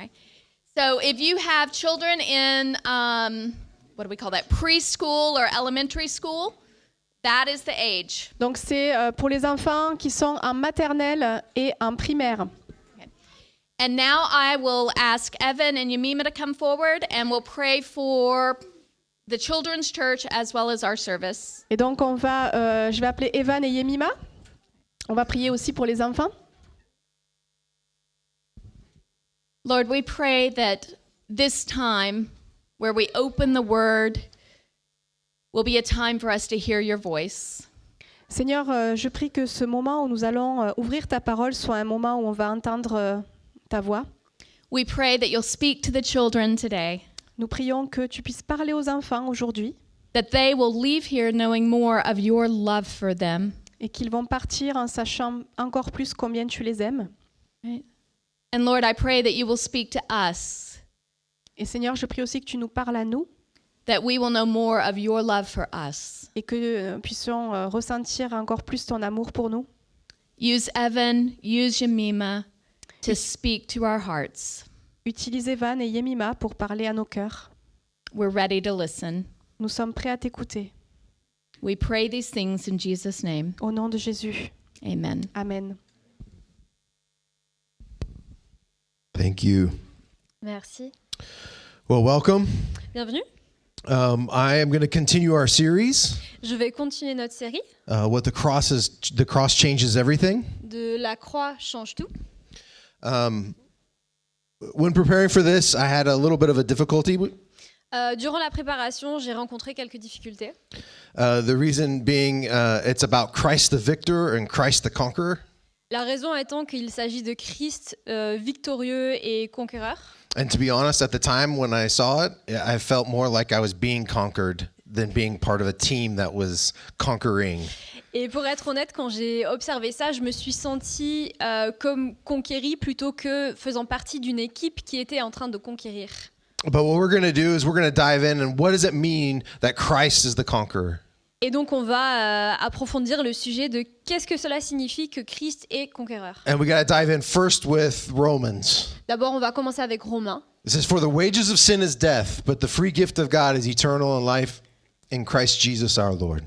Okay. So if you have children in, what do we call that, preschool or elementary school, that is the age. Donc c'est pour les enfants qui sont en maternelle et en primaire. And now I will ask Evan and Yemima to come forward and we'll pray for the children's church as well as our service. Et donc je vais appeler Evan et Yemima. On va prier aussi pour les enfants. Lord, we pray that this time where we open the word will be a time for us to hear your voice. Seigneur, je prie que ce moment où nous allons ouvrir ta parole soit un moment où on va entendre ta voix. We pray that you'll speak to the children today, Nous prions que tu puisses parler aux enfants aujourd'hui that they will leave here knowing more of your love for them. et qu'ils vont partir en sachant encore plus combien tu les aimes. Right? And Lord, I pray that you will speak to us, Et Seigneur, je prie aussi que tu nous parles à nous that we will know more of your love for us. et que nous puissions ressentir encore plus ton amour pour nous. Use Evan, use Yemima to speak to our hearts. Utilise Evan et Yemima pour parler à nos cœurs. We're ready to listen. Nous sommes prêts à t'écouter. We pray these things in Jesus' name. Au nom de Jésus. Amen. Amen. Thank you. Merci. Well, welcome. Bienvenue. I am going to continue our series. Je vais continuer notre série What the cross changes everything. de La croix change tout. When preparing for this, I had a little bit of a difficulty. Durant la préparation, j'ai rencontré quelques difficultés. The reason being, it's about Christ the victor and Christ the conqueror. La raison étant qu'il s'agit de Christ victorieux et conquéreur. And to be honest, at the time when I saw it, I felt more like I was being conquered than being part of a team that was conquering. Et pour être honnête, quand j'ai observé ça, je me suis sentie comme conquérie plutôt que faisant partie d'une équipe qui était en train de conquérir. But what we're going to do is we're going to dive in and what does it mean that Christ is the conqueror? Et donc on va approfondir le sujet de qu'est-ce que cela signifie que Christ est conquéreur. And we got to dive in first with Romans. D'abord, on va commencer avec Romains. It says, "For the wages of sin is death, but the free gift of God is eternal and life in Christ Jesus our Lord."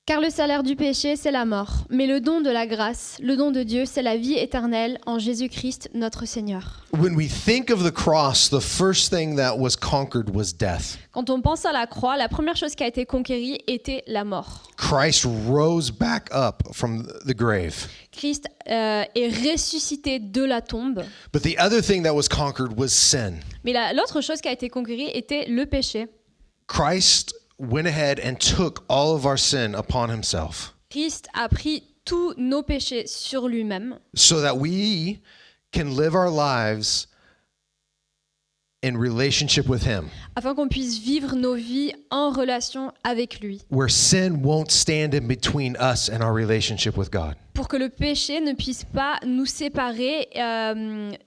Car le salaire du péché, c'est la mort, mais le don de la grâce, le don de Dieu, c'est la vie éternelle en Jésus-Christ, notre Seigneur. When we think of the cross, the first thing that was conquered was death. Quand on pense à la croix, la première chose qui a été conquérie était la mort. Christ rose back up from the grave. Christ est ressuscité de la tombe, But the other thing that was conquered was sin. mais l'autre chose qui a été conquérie était le péché. Christ went ahead and took all of our sin upon himself Christ a pris tous nos péchés sur lui-même so that we can live our lives in relationship with him, afin qu'on puisse vivre nos vies en relation avec lui, where sin won't stand in between us and our relationship with God. pour que le péché ne puisse pas nous séparer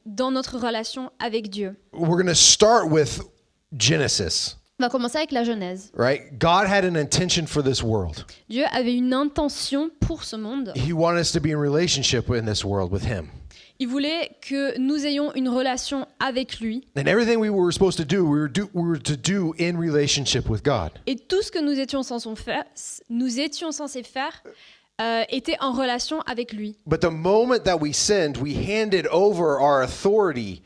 dans notre relation avec Dieu. We're going to start with Genesis, On va commencer avec la Genèse. right? God had an intention for this world. Dieu avait une intention pour ce monde. He wanted us to be in relationship in this world with him. Il voulait que nous ayons une relation avec lui. And everything we were supposed to do, we were to do in relationship with God. Et tout ce que nous étions censés faire était en relation avec lui. But the moment that we sinned, we handed over our authority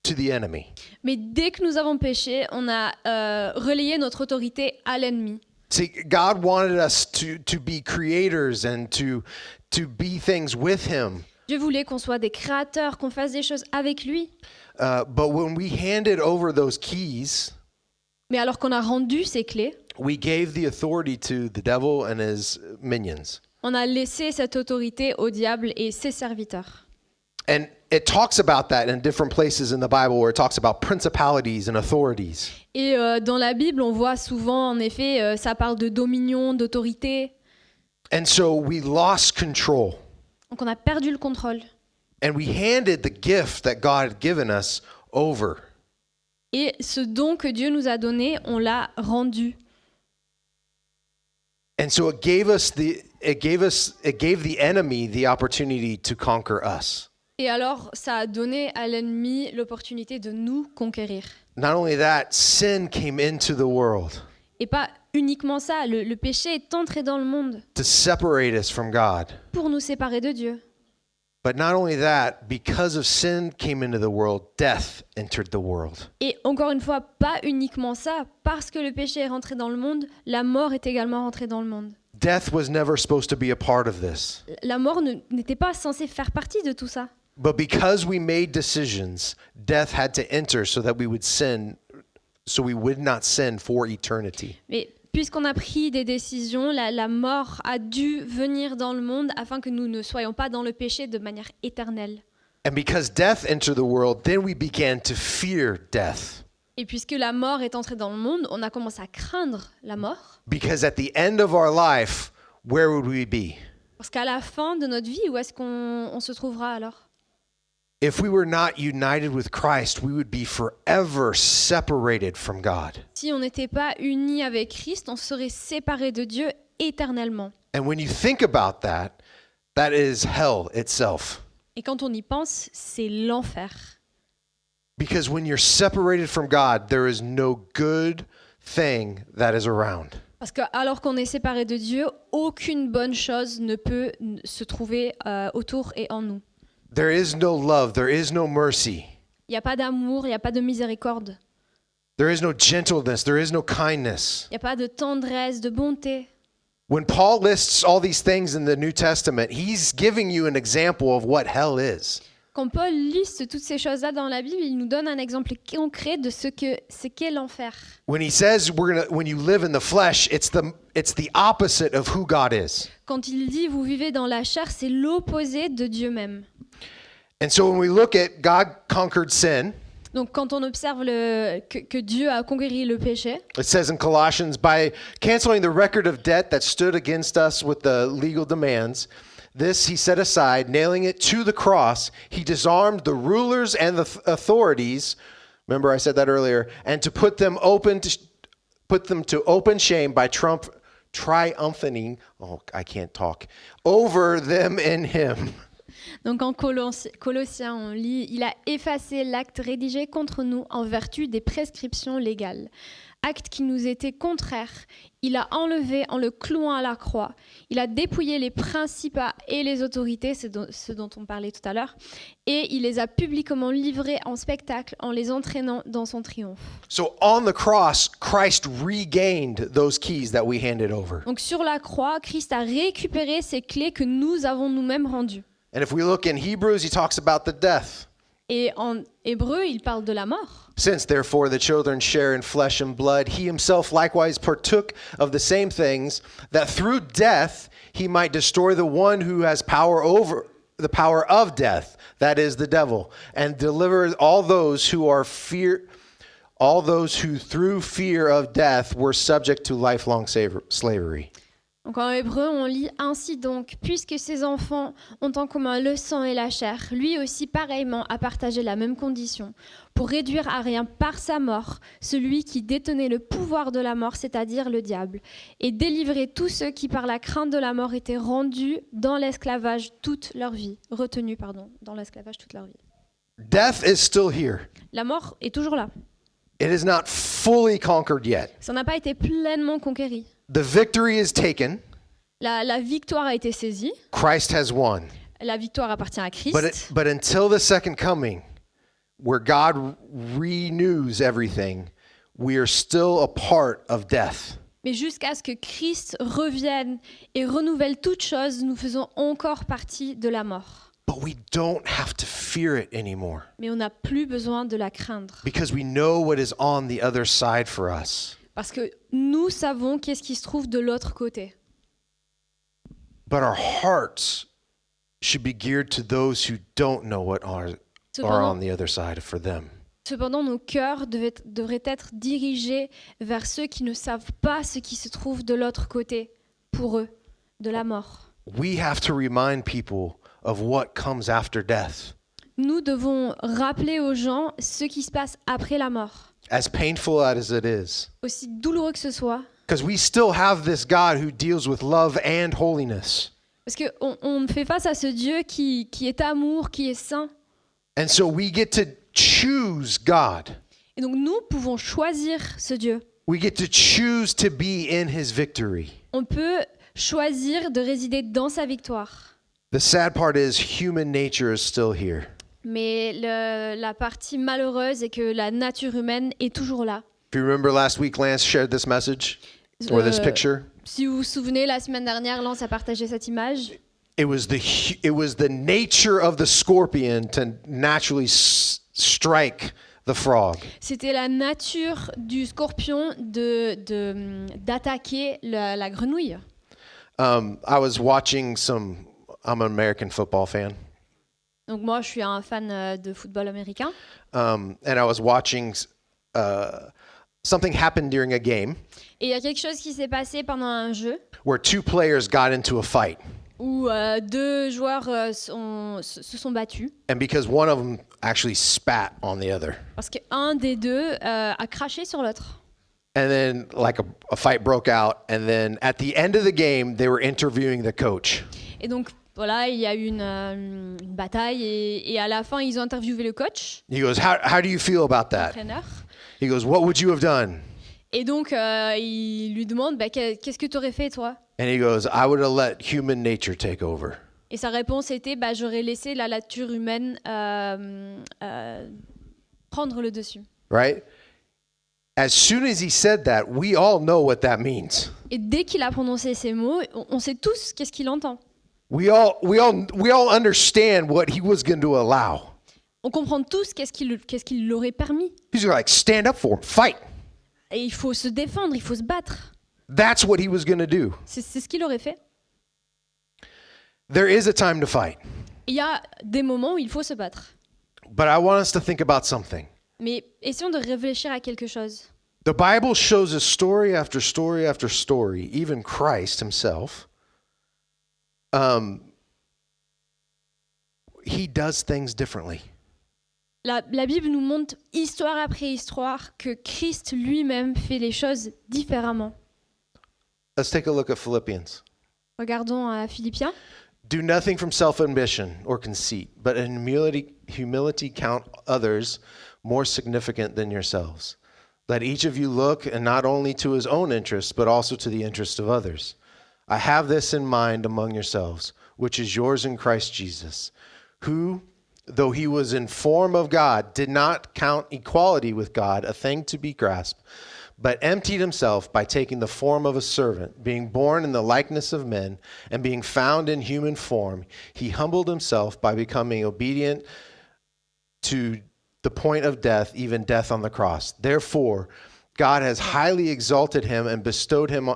to the enemy. Mais dès que nous avons péché, on a relayé notre autorité à l'ennemi. See, God wanted us to be creators and to be things with him. Dieu voulait qu'on soit des créateurs, qu'on fasse des choses avec lui. But when we handed over those keys, Mais alors qu'on a rendu ces clés, we gave the authority to the devil and his minions. on a laissé cette autorité au diable et ses serviteurs. And it talks about that in different places in the Bible where it talks about principalities and authorities. Et dans la Bible, on voit souvent, en effet, ça parle de dominion, d'autorité. And so we lost control. Donc on a perdu le contrôle. And we handed the gift that God had given us over. Et ce don que Dieu nous a donné, on l'a rendu. And so it gave the enemy the opportunity to conquer us. Et alors, ça a donné à l'ennemi l'opportunité de nous conquérir. Not only that, sin came into the world Et pas uniquement ça, le péché est entré dans le monde to separate us from God. pour nous séparer de Dieu. But not only that, because of sin came into the world, death entered the world. Et encore une fois, pas uniquement ça, parce que le péché est rentré dans le monde, la mort est également rentrée dans le monde. Death was never supposed to be a part of this. La mort n'était pas censée faire partie de tout ça. But because we made decisions, death had to enter so that we would sin, so we would not sin for eternity. Mais puisqu'on a pris des décisions, la mort a dû venir dans le monde afin que nous ne soyons pas dans le péché de manière éternelle. And because death entered the world, then we began to fear death. Et puisque la mort est entrée dans le monde, on a commencé à craindre la mort. Because at the end of our life, where would we be? Parce qu'à la fin de notre vie, où est-ce qu'on se trouvera alors ? If we were not united with Christ, we would be forever separated from God. Si on n'était pas unis avec Christ, on serait séparés de Dieu éternellement. And when you think about that, that is hell itself. Et quand on y pense, c'est l'enfer. Because when you're separated from God, there is no good thing that is around. Parce que alors qu'on est séparés de Dieu, aucune bonne chose ne peut se trouver autour et en nous. There is no love, there is no mercy, Il n'y a pas d'amour, il n'y a pas de miséricorde, there is no gentleness, there is no kindness. il n'y a pas de tendresse, de bonté. When Paul lists all these things in the New Testament, he's giving you an example of what hell is. Quand Paul liste toutes ces choses-là dans la Bible, il nous donne un exemple concret de ce qu'est l'enfer. When he says when you live in the flesh, it's the opposite of who God is. Quand il dit « vous vivez dans la chair », c'est l'opposé de Dieu même. And so when we look at God conquered sin, Donc quand on observe que Dieu a conquéri le péché, it says in Colossians, by canceling the record of debt that stood against us with the legal demands, this he set aside, nailing it to the cross. He disarmed the rulers and the authorities. Remember I said that earlier, and to put them to open shame by triumphing, over them in him. donc en Colossiens, on lit « Il a effacé l'acte rédigé contre nous en vertu des prescriptions légales. Acte qui nous était contraire, il a enlevé en le clouant à la croix. Il a dépouillé les principats et les autorités, ce dont on parlait tout à l'heure, et il les a publiquement livrés en spectacle en les entraînant dans son triomphe. » So on the cross, Christ regained those keys that we handed over. Donc sur la croix, Christ a récupéré ces clés que nous avons nous-mêmes rendues. And if we look in Hebrews, he talks about the death. Et en hébreu, il parle de la mort. Since therefore the children share in flesh and blood, he himself likewise partook of the same things, that through death he might destroy the one who has power over the power of death, that is the devil, and deliver all those who through fear of death were subject to lifelong slavery. Donc en hébreu, on lit « Ainsi donc, puisque ses enfants ont en commun le sang et la chair, lui aussi pareillement a partagé la même condition, pour réduire à rien par sa mort celui qui détenait le pouvoir de la mort, c'est-à-dire le diable, et délivrer tous ceux qui par la crainte de la mort étaient retenus dans l'esclavage toute leur vie. Death is still here. La mort est toujours là. It is not fully conquered yet. Ça n'a pas été pleinement conquéri. The victory is taken. La victoire a été saisie. Christ has won. La victoire appartient à Christ. But until the second coming, where God renews everything, we are still a part of death. Mais jusqu'à ce que Christ revienne et renouvelle toute chose, nous faisons encore partie de la mort. But we don't have to fear it anymore. Mais on n'a plus besoin de la craindre. Because we know what is on the other side for us. Parce que nous savons qu'est-ce qui se trouve de l'autre côté. But our hearts should be geared to those who don't know what are on the other side for them. Cependant, nos cœurs devraient être dirigés vers ceux qui ne savent pas ce qui se trouve de l'autre côté, pour eux, de la mort. We have to remind people of what comes after death. Nous devons rappeler aux gens ce qui se passe après la mort. As painful as it is. Aussi douloureux que ce soit. Because we still have this God who deals with love and holiness. Parce qu'on fait face à ce Dieu qui est amour, qui est saint. And so we get to choose God. Et donc nous pouvons choisir ce Dieu. We get to choose to be in his victory. On peut choisir de résider dans sa victoire. The sad part is human nature is still here. Mais la partie malheureuse est que la nature humaine est toujours là. If you remember last week, Lance shared this message or this picture. Si vous vous souvenez, la semaine dernière, Lance a partagé cette image. It was the nature of the scorpion to naturally strike the frog. C'était la nature du scorpion d'attaquer la grenouille. I was watching I'm an American football fan. Donc moi, je suis un fan de football américain. And I was watching something happened during a game Et il y a quelque chose qui s'est passé pendant un jeu where two players got into a fight. où deux joueurs se sont battus And because one of them actually spat on the other. parce qu'un des deux a craché sur l'autre. And then like a fight broke out. And then at the end of the game, they were interviewing the coach. Et donc voilà, il y a eu une bataille et à la fin, ils ont interviewé le coach, He goes, how do you feel about that? l'entraîneur. He goes, what would you have done? Et donc, il lui demande qu'est-ce que tu aurais fait, toi? And he goes, I would have let human nature take over. Et sa réponse était j'aurais laissé la nature humaine prendre le dessus. Right? As soon as he said that, we all know what that means. Et dès qu'il a prononcé ces mots, on sait tous qu'est-ce qu'il entend. We all understand what he was going to allow. On comprend tous qu'est-ce qu'il aurait permis. He's like, stand up for him, fight. Et il faut se défendre, il faut se battre. That's what he was going to do. C'est ce qu'il aurait fait. There is a time to fight. Il y a des moments où il faut se battre. But I want us to think about something. Mais essayons de réfléchir à quelque chose. The Bible shows us story after story after story, even Christ himself. He does things differently. La Bible nous montre histoire après histoire que Christ lui-même fait les choses différemment. Let's take a look at Philippians. Regardons à Philippiens. Do nothing from self-ambition or conceit, but in humility count others more significant than yourselves. Let each of you look and not only to his own interests, but also to the interests of others. I have this in mind among yourselves, which is yours in Christ Jesus, who, though he was in form of God, did not count equality with God a thing to be grasped, but emptied himself by taking the form of a servant, being born in the likeness of men, and being found in human form, he humbled himself by becoming obedient to the point of death, even death on the cross. Therefore, God has highly exalted him and bestowed him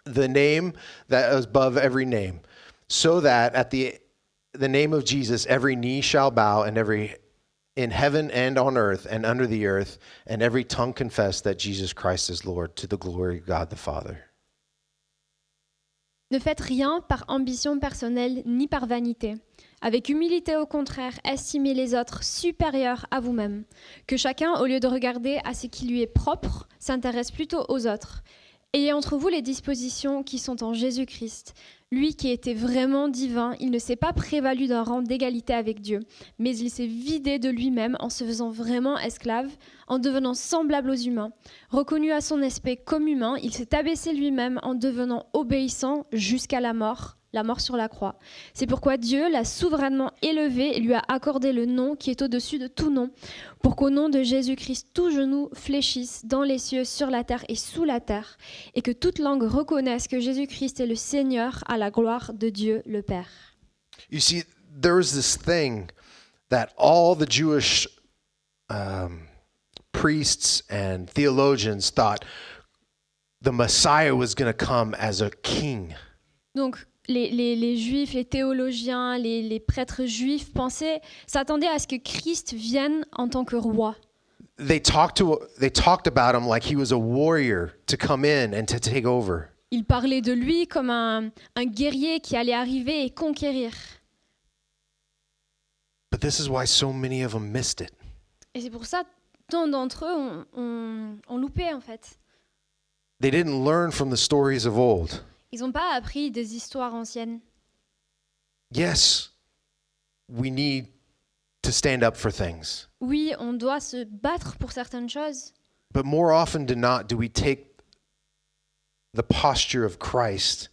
the name that is above every name, so that at the name of Jesus, every knee shall bow, and every in heaven and on earth and under the earth, and every tongue confess that Jesus Christ is Lord, to the glory of God the Father. Ne faites rien par ambition personnelle ni par vanité. Avec humilité au contraire, estimez les autres supérieurs à vous-même. Que chacun, au lieu de regarder à ce qui lui est propre, s'intéresse plutôt aux autres. Ayez entre vous les dispositions qui sont en Jésus-Christ. Lui qui était vraiment divin, il ne s'est pas prévalu d'un rang d'égalité avec Dieu, mais il s'est vidé de lui-même en se faisant vraiment esclave, en devenant semblable aux humains. Reconnu à son aspect comme humain, il s'est abaissé lui-même en devenant obéissant jusqu'à la mort sur la croix. C'est pourquoi Dieu l'a souverainement élevé et lui a accordé le nom qui est au-dessus de tout nom, pour qu'au nom de Jésus-Christ, tout genou fléchisse dans les cieux, sur la terre et sous la terre, et que toute langue reconnaisse que Jésus-Christ est le Seigneur, à la gloire de Dieu le Père. You see, there was this thing that all the Jewish priests and theologians thought the Messiah was going to come as a king. Donc, les juifs, les théologiens, les prêtres juifs s'attendaient à ce que Christ vienne en tant que roi. They talked about him like he was a warrior to come in and to take over. Ils parlaient de lui comme un guerrier qui allait arriver et conquérir. But this is why so many of them missed it. Et c'est pour ça tant d'entre eux ont loupé en fait. They didn't learn from the stories of old. Ils n'ont pas appris des histoires anciennes. Yes, we need to stand up for things. Oui, on doit se battre pour certaines choses, But more often than not, do we take the posture of Christ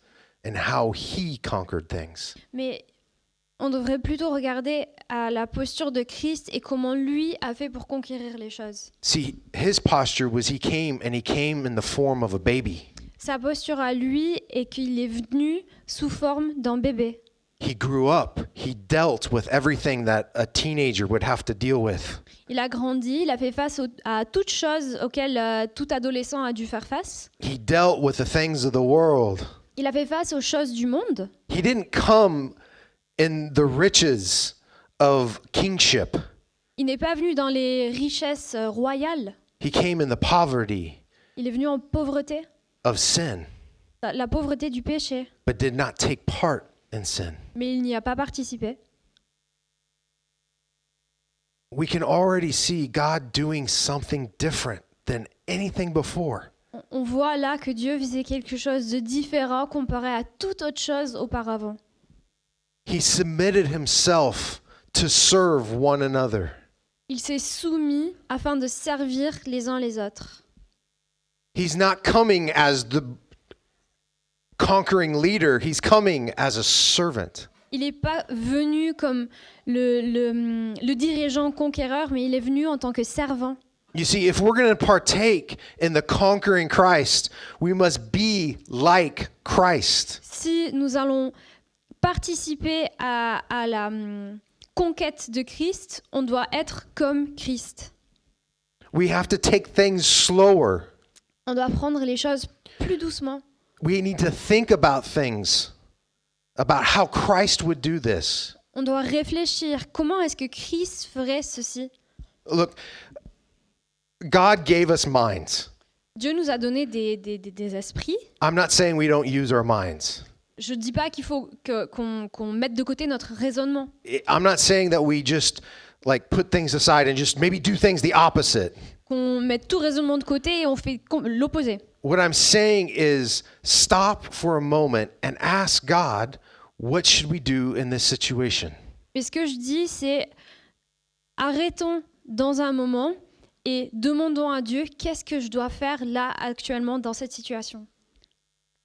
and how he conquered things? mais on devrait plutôt regarder à la posture de Christ et comment lui a fait pour conquérir les choses. See, his posture was he came in the form of a baby. Sa posture à lui est qu'il est venu sous forme d'un bébé. He grew up. He dealt with everything that a teenager would have to deal with. Il a grandi, il a fait face à toutes choses auxquelles tout adolescent a dû faire face. He dealt with the things of the world. Il a fait face aux choses du monde. He didn't come in the riches of kingship. Il n'est pas venu dans les richesses royales. He came in the poverty Il est venu en pauvreté, of sin, la pauvreté du péché. but did not take part in sin. Mais il n'y a pas participé. We can already see God doing something different than anything before. On voit là que Dieu faisait quelque chose de différent comparé à toute autre chose auparavant. He submitted himself to serve one another. Il s'est soumis afin de servir les uns les autres. He's not coming as the conquering leader, he's coming as a servant. Il n'est pas venu comme le dirigeant conquéreur, mais il est venu en tant que servant. You see, if we're going to partake in the conquering Christ, we must be like Christ. Si nous allons participer à la conquête de Christ, on doit être comme Christ. We have to take things slower. On doit prendre les choses plus doucement. We need to think about things, about how Christ would do this. On doit réfléchir. Comment est-ce que Christ ferait ceci? Look, God gave us minds. Dieu nous a donné des esprits. I'm not saying we don't use our minds. Je ne dis pas qu'il faut qu'on mette de côté notre raisonnement. I'm not saying that we just like put things aside and just maybe do things the opposite. Qu'on mette tout raisonnement de côté et on fait l'opposé. What I'm saying is stop for a moment and ask God, what should we do in this situation? Mais ce que je dis, c'est arrêtons dans un moment et demandons à Dieu qu'est-ce que je dois faire là actuellement dans cette situation.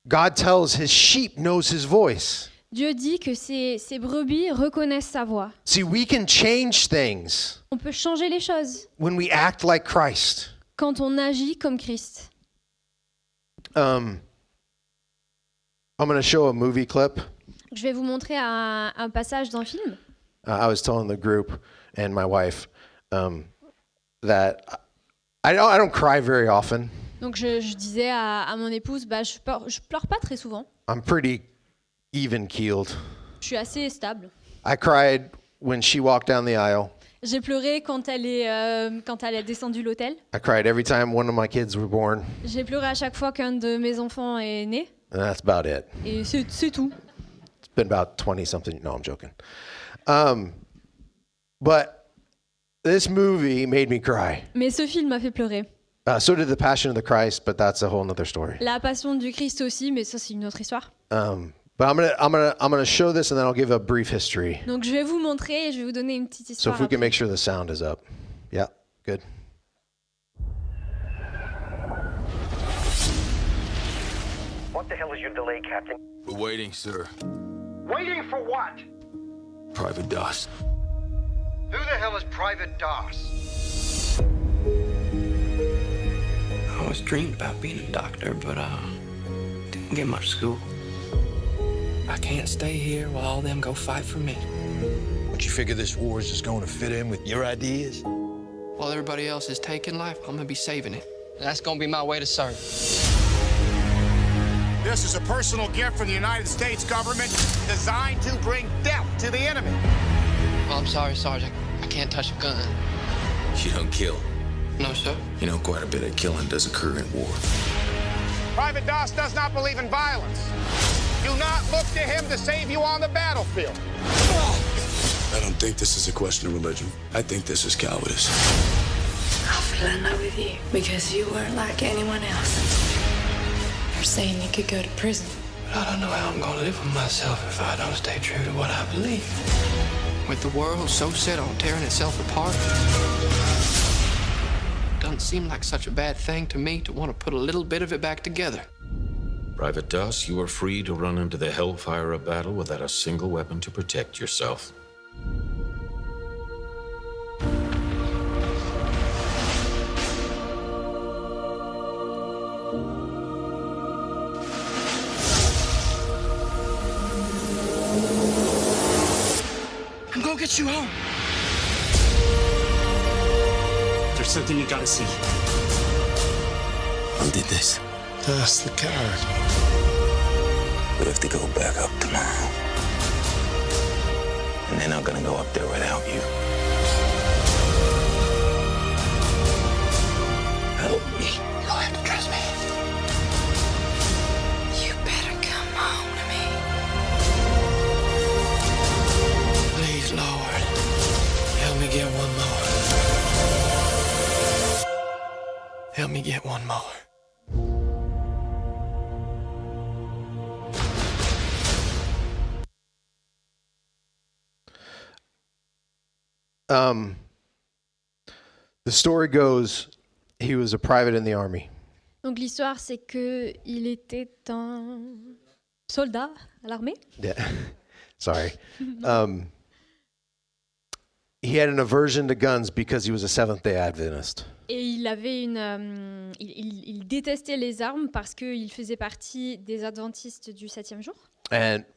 God tells his sheep knows his voice. Dieu dit que ses brebis reconnaissent sa voix. See, we can change things On peut changer les choses when we act like Christ. quand on agit comme Christ. I'm going to show a movie clip. Je vais vous montrer un passage d'un film. I was telling the group and my wife that I don't cry very often. Donc je disais à mon épouse, je pleure pas très souvent. I'm pretty even-keeled. Je suis assez stable. I cried when she walked down the aisle. J'ai pleuré quand elle est descendue l'autel. I cried every time one of my kids were born. J'ai pleuré à chaque fois qu'un de mes enfants est né. And that's about it. Et c'est tout. It's been about 20-something. No, I'm joking. But this movie made me cry. Mais ce film m'a fait pleurer. So did The Passion of the Christ, but that's a whole nother story. La Passion du Christ aussi, mais ça c'est une autre histoire. But I'm gonna show this and then I'll give a brief history. Donc je vais vous montrer et je vais vous donner une petite So histoire. if we can après. make sure the sound is up. Yeah, good. What the hell is your delay, Captain? We're waiting, sir. Waiting for what? Private Doss. Who the hell is Private Doss? I always dreamed about being a doctor, but didn't get much school. I can't stay here while all them go fight for me. But you figure this war is just going to fit in with your ideas? While everybody else is taking life, I'm gonna be saving it. That's gonna be my way to serve. This is a personal gift from the United States government designed to bring death to the enemy. Well, I'm sorry, Sergeant. I can't touch a gun. You don't kill. No, sir. You know, quite a bit of killing does occur in war. Private Doss does not believe in violence. Do not look to him to save you on the battlefield. I don't think this is a question of religion. I think this is cowardice. I fell in love with you because you weren't like anyone else. You're saying you could go to prison. But I don't know how I'm gonna live with myself if I don't stay true to what I believe. With the world so set on tearing itself apart, doesn't seem like such a bad thing to me to want to put a little bit of it back together. Private Doss, you are free to run into the hellfire of battle without a single weapon to protect yourself. I'm gonna get you home. There's something you gotta see. Who did this? That's the coward. We have to go back up tomorrow. And they're not gonna go up there without you. Help me. You'll have to trust me. You better come home to me. Please, Lord, help me get one more. Help me get one more. The story goes, he was a private in the army. Donc l'histoire, c'est que il était un soldat à l'armée. Yeah, sorry. He had an aversion to guns because he was a Seventh-day Adventist. Et il avait il détestait les armes parce qu'il faisait partie des adventistes du 7e jour.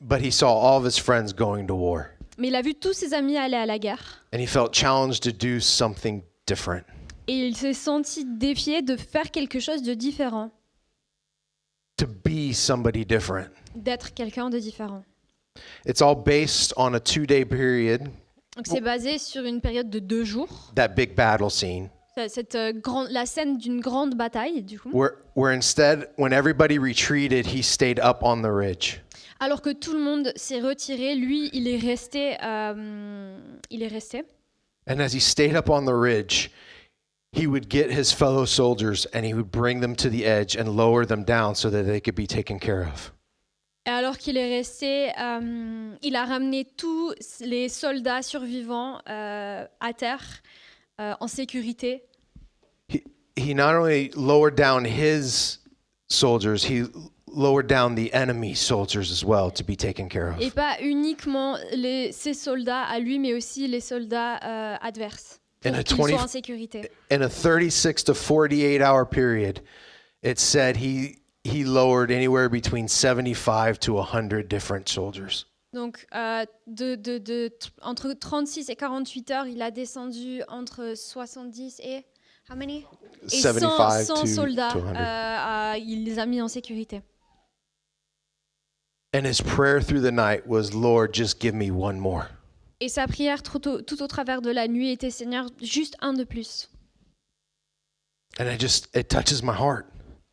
But he saw all of his friends going to war. Mais il a vu tous ses amis aller à la guerre. And he felt challenged to do something different. Et il s'est senti défié de faire quelque chose de différent, To be somebody different. d'être quelqu'un de différent. It's all based on a 2-day period, Donc c'est basé sur une période de 2 jours. that big battle scene, La scène d'une grande bataille, du coup. where instead, when everybody retreated, he stayed up on the ridge. Alors que tout le monde s'est retiré, lui, il est resté. And as he stayed up on the ridge, he would get his fellow soldiers and he would bring them to the edge and lower them down so that they could be taken care of. Et alors qu'il est resté, il a ramené tous les soldats survivants à terre, en sécurité. He not only lowered down his soldiers, he lowered down the enemy soldiers as well to be taken care of. Et pas uniquement ses soldats à lui, mais aussi les soldats adverses, pour qu'ils soient en sécurité. In a 36 to 48 hour period, it said he lowered anywhere between 75 to 100 different soldiers. Donc, entre 36 et 48 heures, il a descendu entre 70 et... How many? Et 100 soldats, il les a mis en sécurité. And his prayer through the night was, Lord, just give me one more. Et sa prière tout au travers de la nuit était, Seigneur, juste un de plus. And it touches my heart.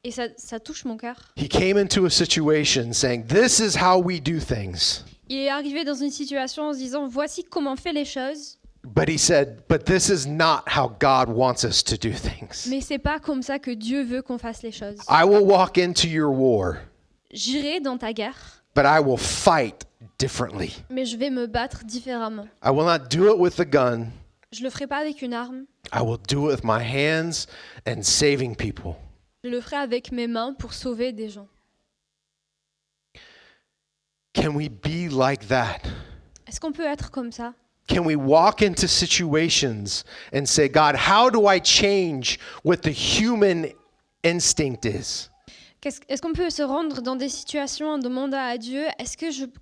Et ça touche mon cœur. He came into a situation saying, this is how we do things. Il est arrivé dans une situation en se disant, voici comment on fait les choses. But he said, but this is not how God wants us to do things. Mais c'est pas comme ça que Dieu veut qu'on fasse les choses. I will walk into your war, J'irai dans ta guerre, but I will fight differently. mais je vais me battre différemment. I will not do it with a gun. Je le ferai pas avec une arme. I will do it with my hands and saving people. Je le ferai avec mes mains pour sauver des gens. Can we be like that? Est-ce qu'on peut être comme ça? Can we walk into situations and say, God, how do I change what the human instinct is? Est-ce qu'on peut se rendre dans des situations en demandant à Dieu,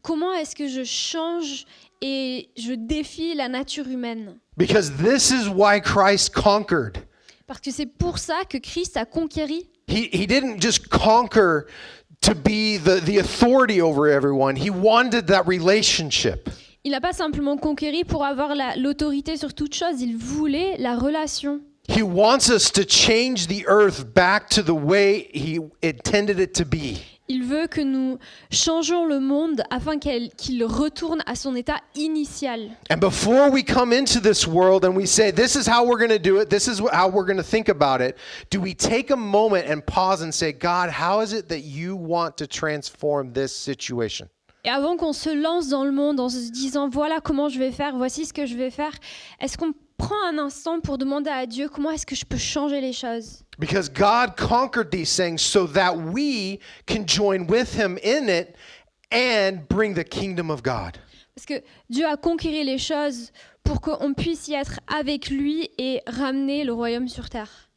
comment est-ce que je change et je défie la nature humaine? Because this is why Christ conquered. Parce que c'est pour ça que Christ a conquéri. He didn't just conquer to be the authority over everyone. He wanted that relationship. Il n'a pas simplement conquéri pour avoir l'autorité sur toute chose, il voulait la relation. He wants us to change the earth back to the way he intended it to be. Il veut que nous changions le monde afin qu'il retourne à son état initial. And before we come into this world and we say, this is how we're going to do it, this is how we're going to think about it, do we take a moment and pause and say, God, how is it that you want to transform this situation? Et avant qu'on se lance dans le monde en se disant voilà comment je vais faire, voici ce que je vais faire, est-ce qu'on prend un instant pour demander à Dieu comment est-ce que je peux changer les choses? Because God conquered these things so that we can join with him in it and bring the kingdom of God. Parce que Dieu a conquéri les choses pour qu'on puisse y être avec lui et ramener le royaume sur terre.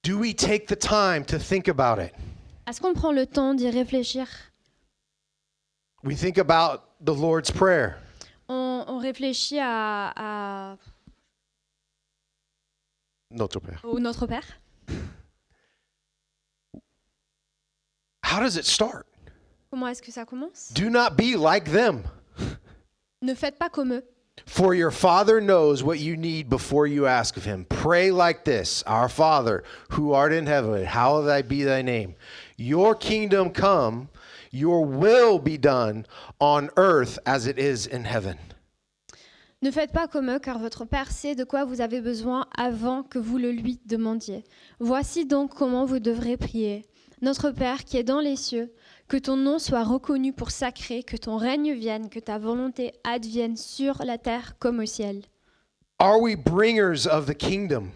Do we take the time to think about it? Est-ce qu'on prend le temps d'y réfléchir? We think about the Lord's Prayer. On réfléchit à Notre Père. au Notre Père. How does it start? Comment est-ce que ça commence? Do not be like them. Ne faites pas comme eux. For your Father knows what you need before you ask of him. Pray like this: Our Father, who art in heaven, hallowed be thy name. Your kingdom come, your will be done on earth as it is in heaven. Ne faites pas comme eux, car votre Père sait de quoi vous avez besoin avant que vous le lui demandiez. Voici donc comment vous devrez prier. Notre Père qui est dans les cieux, que ton nom soit reconnu pour sacré, que ton règne vienne, que ta volonté advienne sur la terre comme au ciel. Are we bringers of the kingdom?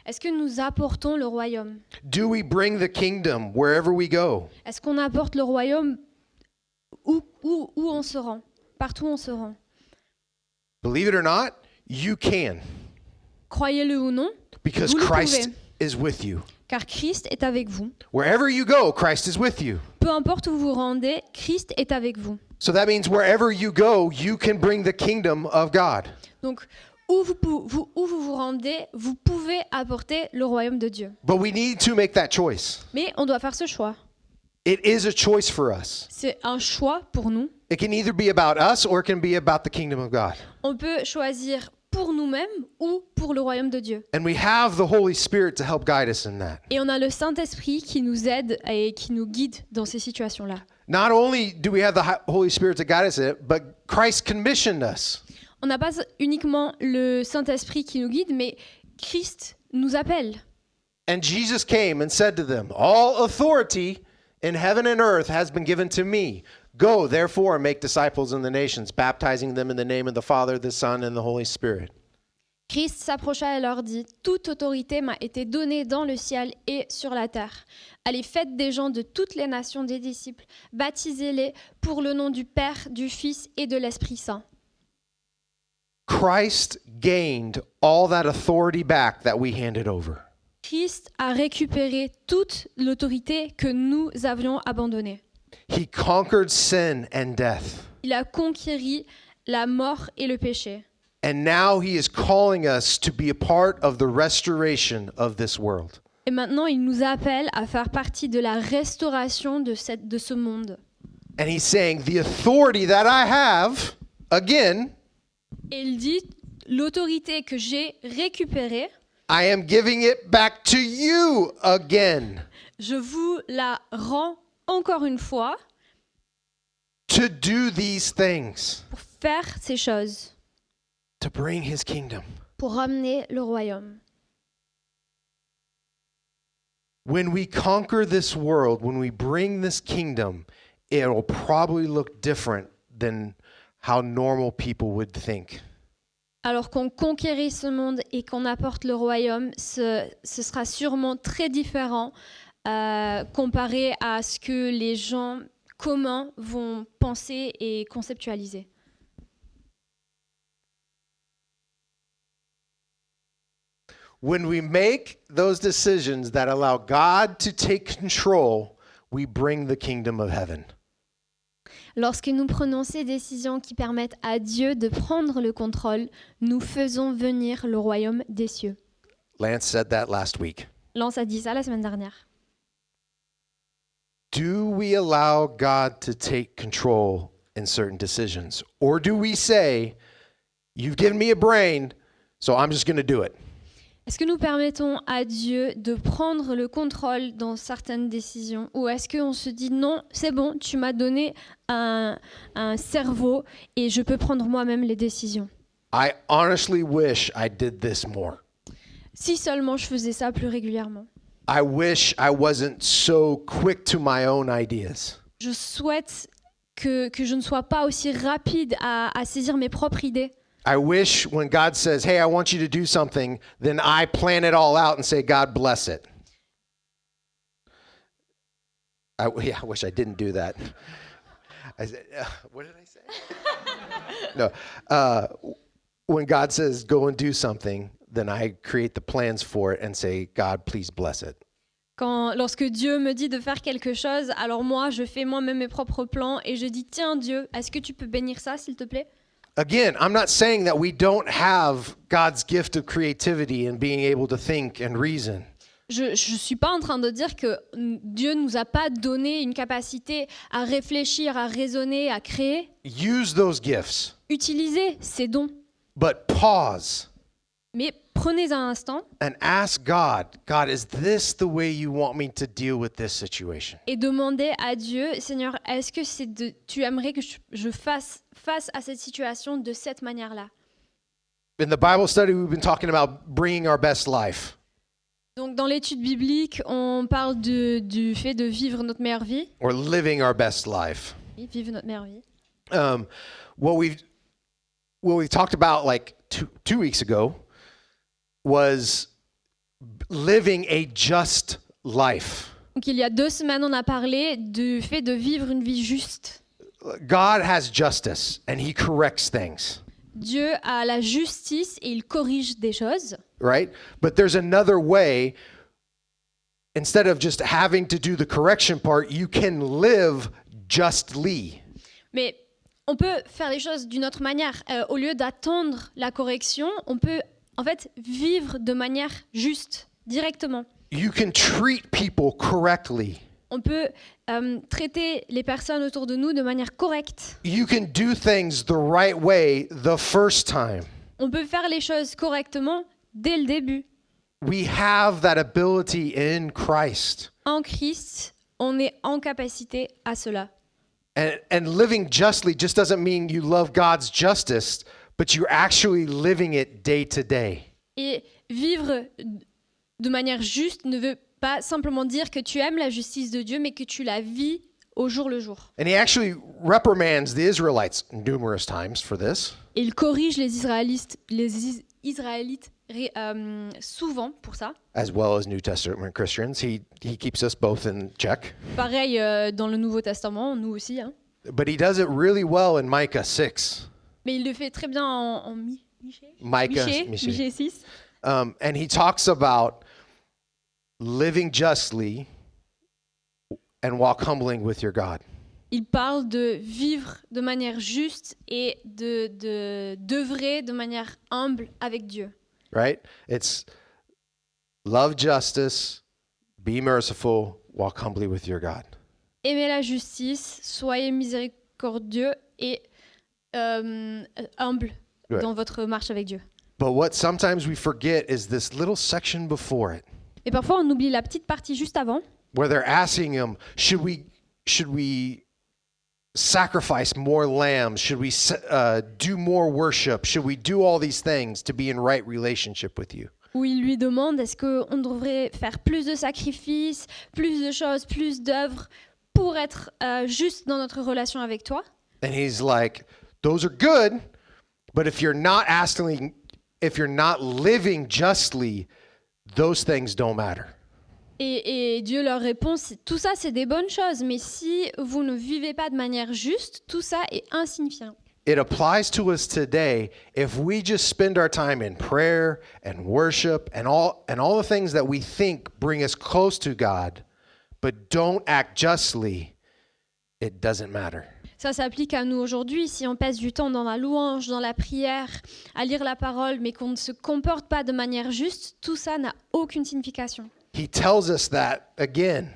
Est-ce que nous apportons le royaume? Do we bring the kingdom wherever we go? Est-ce qu'on apporte le royaume où on se rend? Partout où on se rend. Believe it or not, you can. Croyez-le ou non, Because vous le Christ pouvez, is with you. car Christ est avec vous. Wherever you go, Christ is with you. Peu importe où vous vous rendez, Christ est avec vous. So that means wherever you go, you can bring the kingdom of God. Donc, où vous rendez, vous pouvez apporter le royaume de Dieu. But we need to make that choice. Mais on doit faire ce choix. It is a choice for us. C'est un choix pour nous. It can either be about us or it can be about the kingdom of God. On peut choisir pour nous-mêmes ou pour le royaume de Dieu. And we have the Holy Spirit to help guide us in that. Et on a le Saint-Esprit qui nous aide et qui nous guide dans ces situations-là. Not only do we have the Holy Spirit to guide us in it, but Christ commissioned us. On n'a pas uniquement le Saint-Esprit qui nous guide, mais Christ nous appelle. And Jesus came and said to them, All authority in heaven and earth has been given to me. Go, therefore, and make disciples in the nations, baptizing them in the name of the Father, the Son, and the Holy Spirit. Christ s'approcha et leur dit, « Toute autorité m'a été donnée dans le ciel et sur la terre. Allez, faites des gens de toutes les nations des disciples, baptisez-les pour le nom du Père, du Fils et de l'Esprit Saint. » Christ gained all that authority back that we handed over. Christ a récupéré toute l'autorité que nous avions abandonnée. He conquered sin and death. Il a conquéri la mort et le péché. And now he is calling us to be a part of the restoration of this world. Et maintenant, il nous appelle à faire partie de la restauration de ce monde. And he's saying, the authority that I have, again, Et il dit, l'autorité que j'ai récupérée, I am giving it back to you again. Je vous la rends encore une fois To do these things. pour faire ces choses, To bring his kingdom. pour ramener le royaume. When we conquer this world, when we bring this kingdom, it'll probably look different than how normal people would think. Alors qu'on conquérit ce monde et qu'on apporte le royaume, ce sera sûrement très différent comparé à ce que les gens communs vont penser et conceptualiser. When we make those decisions that allow God to take control, we bring the kingdom of heaven. Lorsque nous prenons ces décisions qui permettent à Dieu de prendre le contrôle, nous faisons venir le royaume des cieux. Lance said that last week. Lance a dit ça la semaine dernière. Do we allow God to take control in certain decisions? Or do we say, you've given me a brain, so I'm just going to do it? Est-ce que nous permettons à Dieu de prendre le contrôle dans certaines décisions ou est-ce qu'on se dit non, c'est bon, tu m'as donné un cerveau et je peux prendre moi-même les décisions? I honestly wish I did this more. Si seulement je faisais ça plus régulièrement. I wish I wasn't so quick to my own ideas. Je souhaite que je ne sois pas aussi rapide à saisir mes propres idées. I wish when God says, hey, I want you to do something, then I plan it all out and say, God bless it. I wish I didn't do that. I said, what did I say? No. When God says, go and do something, then I create the plans for it and say, God, please bless it. Lorsque Dieu me dit de faire quelque chose, alors moi, je fais moi-même mes propres plans et je dis, tiens Dieu, est-ce que tu peux bénir ça, s'il te plaît? Again, I'm not saying that we don't have God's gift of creativity and being able to think and reason. Je suis pas en train de dire que Dieu nous a pas donné une capacité à réfléchir, à raisonner, à créer. Use those gifts. Utilisez ces dons. But pause. Mais prenez un instant and ask God, God, is this the way you want me to deal with this situation? Et demandez à Dieu, Seigneur, est-ce que tu aimerais que je fasse face à cette situation de cette manière-là? In the Bible study, we've been talking about bringing our best life. Donc dans l'étude biblique, on parle du fait de vivre notre meilleure vie. Or living our best life. Oui, vivre notre meilleure vie. What we talked about like two weeks ago was living a just life. Donc il y a 2 semaines, on a parlé du fait de vivre une vie juste. God has justice and he corrects things. Dieu a la justice et il corrige des choses. Right? But there's another way. Instead of just having to do the correction part, you can live justly. Mais on peut faire les choses d'une autre manière. Au lieu d'attendre la correction, on peut en fait vivre de manière juste, directement. You can treat people correctly. On peut traiter les personnes autour de nous de manière correcte. You can do things the right way the first time. On peut faire les choses correctement dès le début. We have that ability in Christ. En Christ, on est en capacité à cela. And living justly just doesn't mean you love God's justice, but you're actually living it day to day. Et vivre de manière juste ne veut pas simplement dire que tu aimes la justice de Dieu, mais que tu la vis au jour le jour. And he actually reprimands the Israelites numerous times for this. Et il corrige les Israélites souvent pour ça. As well as New Testament Christians, he keeps us both in check. Pareil dans le Nouveau Testament, nous aussi. Hein. But he does it really well in Micah 6. Mais il le fait très bien en Michée 6. And he talks about living justly and walk humbling with your God. Il parle de vivre de manière juste et d'œuvrer de manière humble avec Dieu. Right? It's love justice, be merciful, walk humbly with your God. Aimez la justice, soyez miséricordieux et humble dans votre marche avec Dieu. But what sometimes we forget is this little section before it. Et parfois on oublie la petite partie juste avant. Where they're asking him, should we sacrifice more lambs? Should we do more worship? Should we do all these things to be in right relationship with you? Où il lui demande est-ce qu'on devrait faire plus de sacrifices, plus de choses, plus d'œuvres pour être juste dans notre relation avec toi? And he's like, those are good, but if you're not living justly, those things don't matter. Et Dieu leur répond, tout ça c'est des bonnes choses, mais si vous ne vivez pas de manière juste, tout ça est insignifiant. It applies to us today if we just spend our time in prayer and worship and all the things that we think bring us close to God, but don't act justly, it doesn't matter. Ça s'applique à nous aujourd'hui. Si on passe du temps dans la louange, dans la prière, à lire la parole, mais qu'on ne se comporte pas de manière juste, tout ça n'a aucune signification. He tells us that again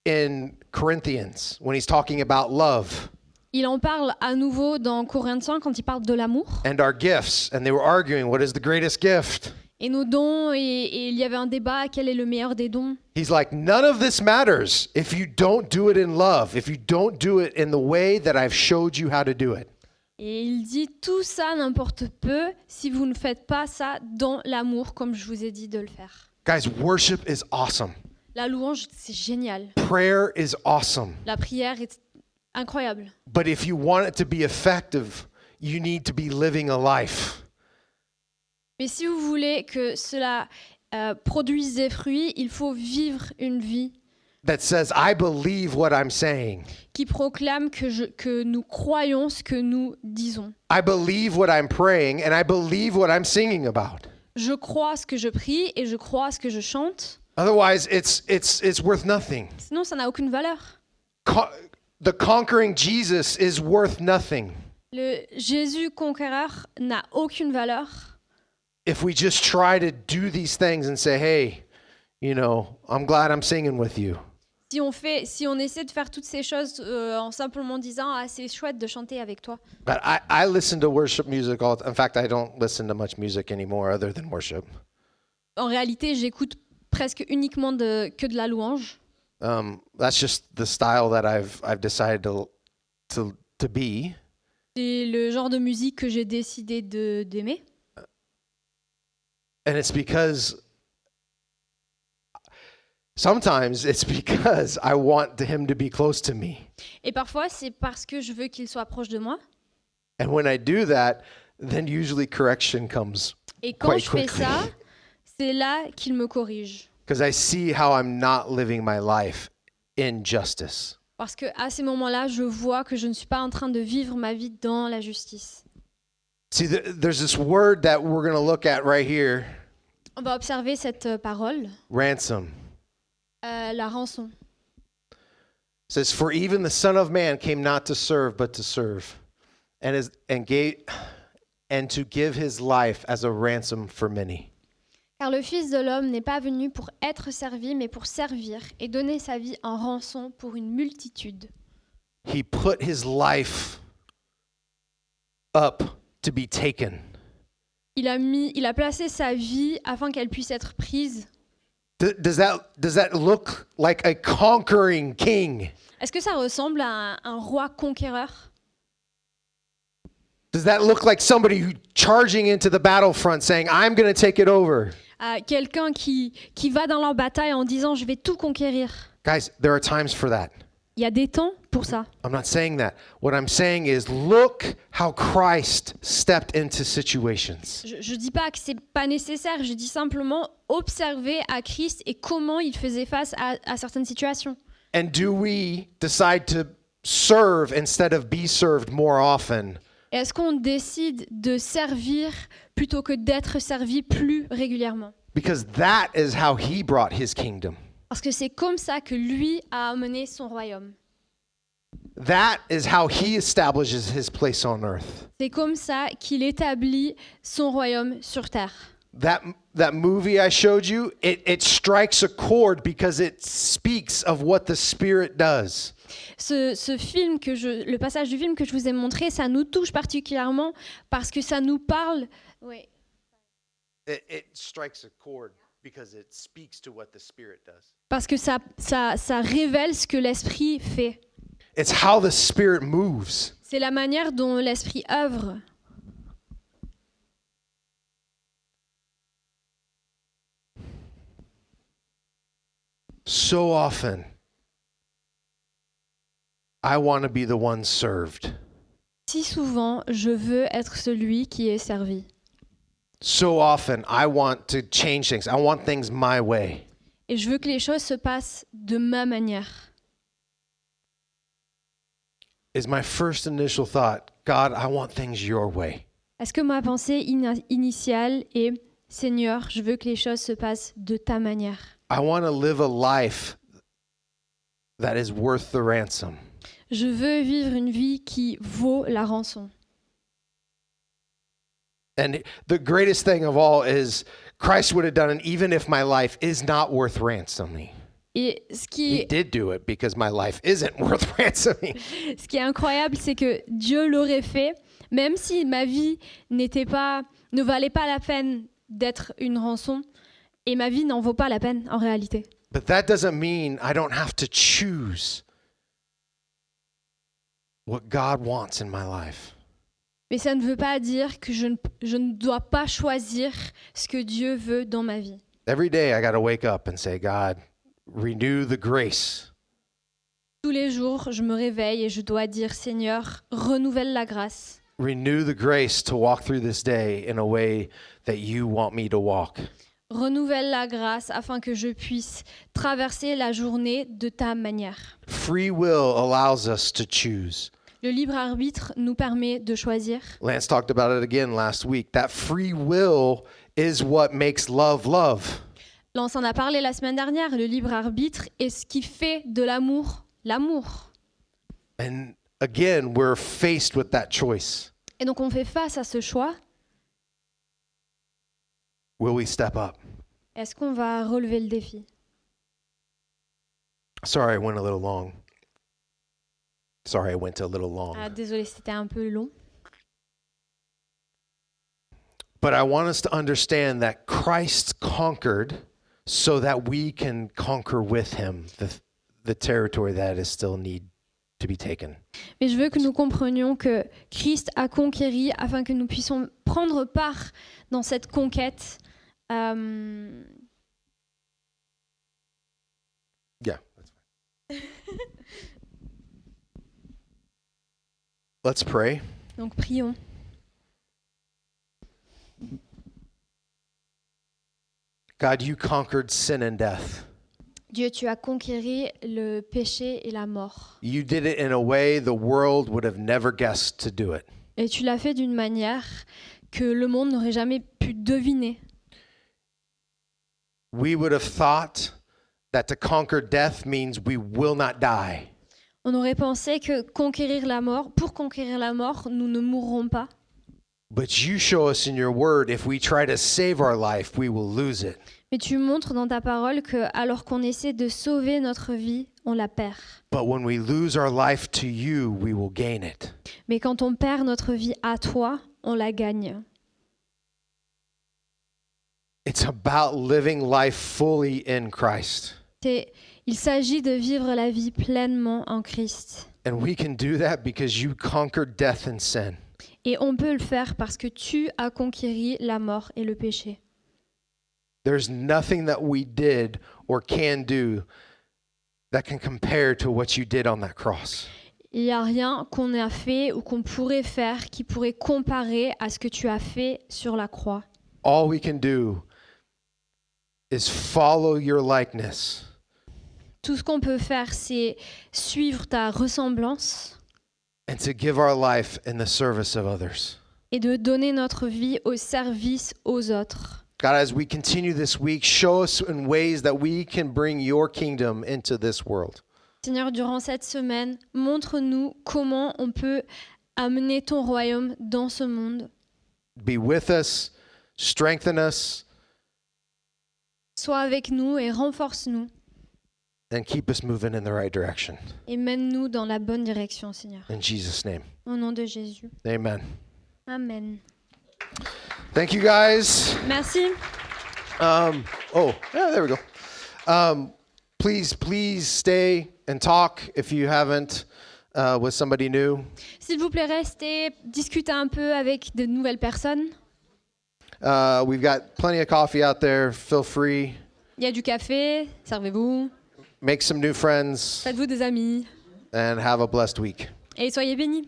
in Corinthians when he's talking about love. Il en parle à nouveau dans Corinthiens quand il parle de l'amour. And our gifts, and they were arguing what is the greatest gift. et nos dons, et il y avait un débat, quel est le meilleur des dons? He's like, none of this matters if you don't do it in love, if you don't do it in the way that I've showed you how to do it. Et il dit, tout ça n'importe peu si vous ne faites pas ça dans l'amour, comme je vous ai dit de le faire. Guys, worship is awesome. La louange, c'est génial. Prayer is awesome. La prière est incroyable. But if you want it to be effective, you need to be living a life. Mais si vous voulez que cela produise des fruits, il faut vivre une vie That says, I believe what I'm saying. qui proclame que nous croyons ce que nous disons. I believe what I'm praying and I believe what I'm singing about. Je crois ce que je prie et je crois ce que je chante. Otherwise, it's worth nothing. Sinon, ça n'a aucune valeur. The conquering Jesus is worth nothing Le Jésus conquérant n'a aucune valeur if we just try to do these things and say, hey, you know, I'm glad I'm singing with you. si on essaie de faire toutes ces choses en simplement disant ah c'est chouette de chanter avec toi. But I listen to worship music all. In fact, I don't listen to much music anymore other than worship. En réalité, j'écoute presque uniquement que de la louange. That's just the style that I've decided to be. C'est le genre de musique que j'ai décidé d'aimer. And it's because sometimes it's because I want him to be close to me. Et parfois, c'est parce que je veux qu'il soit proche de moi. And when I do that, then usually correction comes Et quand quite je fais quickly. ça, c'est là qu'il me corrige. Because I see how I'm not living my life in justice. Parce que à ces moments-là, je vois que je ne suis pas en train de vivre ma vie dans la justice. See, there's this word that we're going to look at right here, On va observer cette parole, ransom. la rançon. It says, "For even the Son of Man came not to serve, but to serve, and to give his life as a ransom for many." Car le Fils de l'homme n'est pas venu pour être servi, mais pour servir et donner sa vie en rançon pour une multitude. He put his life up to be taken. Il a placé sa vie afin qu'elle puisse être prise. Does that look like a conquering king? Est-ce que ça ressemble à un roi conquéreur? Does that look like somebody who charging into the battlefront saying, "I'm going to take it over"? À quelqu'un qui va dans la bataille en disant je vais tout conquérir. Guys, there are times for that. Il y a des temps pour ça. I'm not saying that. What I'm saying is look how Christ stepped into situations. Je dis pas que c'est pas nécessaire, je dis simplement observer à Christ et comment il faisait face à certaines situations. And do we decide to serve instead of be served more often? Est-ce qu'on décide de servir plutôt que d'être servi plus régulièrement? Because that is how he brought his kingdom. Parce que c'est comme ça que lui a amené son royaume. That is how he establishes his place on earth. C'est comme ça qu'il établit son royaume sur terre. That movie I showed you, it strikes a chord because it speaks of what the Spirit does. Ce film le passage du film que je vous ai montré, ça nous touche particulièrement parce que ça nous parle. Oui. It strikes a chord because it speaks to what the Spirit does. Parce que ça révèle ce que l'esprit fait. It's how the Spirit moves. C'est la manière dont l'esprit œuvre. So often, I want to be the one served. Si souvent, je veux être celui qui est servi. So often, I want to change things. I want things my way. Et je veux que les choses se passent de ma manière. Is my first initial thought, God, I want things your way. Est-ce que ma pensée initiale est Seigneur, je veux que les choses se passent de ta manière. I want to live a life that is worth the ransom. Je veux vivre une vie qui vaut la rançon. And the greatest thing of all is Christ would have done it even if my life is not worth ransoming. Et He did do it because my life isn't worth ransoming. Ce qui est incroyable, c'est que Dieu l'aurait fait, même si ma vie ne valait pas la peine d'être une rançon et ma vie n'en vaut pas la peine en réalité. But that doesn't mean I don't have to choose what God wants in my life. Mais ça ne veut pas dire que je ne dois pas choisir ce que Dieu veut dans ma vie. Every day I got to wake up and say, God, renew the grace. Tous les jours, je me réveille et je dois dire, Seigneur, renouvelle la grâce. Renew the grace to walk through this day in a way that you want me to walk. Renouvelle la grâce afin que je puisse traverser la journée de ta manière. Free will allows us to choose. Le libre arbitre nous permet de choisir. Lance talked about it again last week. That free will is what makes love love. Lance en a parlé la semaine dernière. Le libre arbitre est ce qui fait de l'amour l'amour. And again, we're faced with that choice. Et donc on fait face à ce choix. Will we step up? Est-ce qu'on va relever le défi? Sorry, I went a little long. Sorry, I went a little long. Ah, désolé, c'était un peu long. But I want us to understand that Christ conquered so that we can conquer with him the territory that is still need to be taken. Mais je veux que nous comprenions que Christ a conquéri afin que nous puissions prendre part dans cette conquête. Yeah, that's fine. Let's pray. Donc prions. God, you conquered sin and death. Dieu, tu as conquéri le péché et la mort. You did it in a way the world would have never guessed to do it. Et tu l'as fait d'une manière que le monde n'aurait jamais pu deviner. We would have thought that to conquer death means we will not die. On aurait pensé que pour conquérir la mort, nous ne mourrons pas. But you show us in your word, if we try to save our life, we will lose it. Mais tu montres dans ta parole que alors qu'on essaie de sauver notre vie, on la perd. But when we lose our life to you, we will gain it. Mais quand on perd notre vie à toi, on la gagne. It's about living life fully in Christ. Il s'agit de vivre la vie pleinement en Christ. And we can do that because you conquered death and sin. Et on peut le faire parce que tu as conquéri la mort et le péché. There's nothing that we did or can do that can compare to what you did on that cross. Il n'y a rien qu'on a fait ou qu'on pourrait faire qui pourrait comparer à ce que tu as fait sur la croix. All we can do is follow your likeness. Tout ce qu'on peut faire, c'est suivre ta ressemblance And to give our life in the service of others. et de donner notre vie au service aux autres. God, as we continue this week, show us in ways that we can bring your kingdom into this world. Seigneur, durant cette semaine, montre-nous comment on peut amener ton royaume dans ce monde. Be with us, strengthen us, Sois avec nous et renforce-nous and keep us moving in the right direction. et mène-nous dans la bonne direction, Seigneur. In Jesus' name, Au nom de Jésus. amen. Amen. Thank you, guys. Merci. There we go. Please stay and talk if you haven't with somebody new. S'il vous plaît, restez, discutez un peu avec de nouvelles personnes. We've got plenty of coffee out there. Feel free. Il y a du café, servez-vous, Make some new friends faites-vous des amis and have a blessed week. et soyez bénis.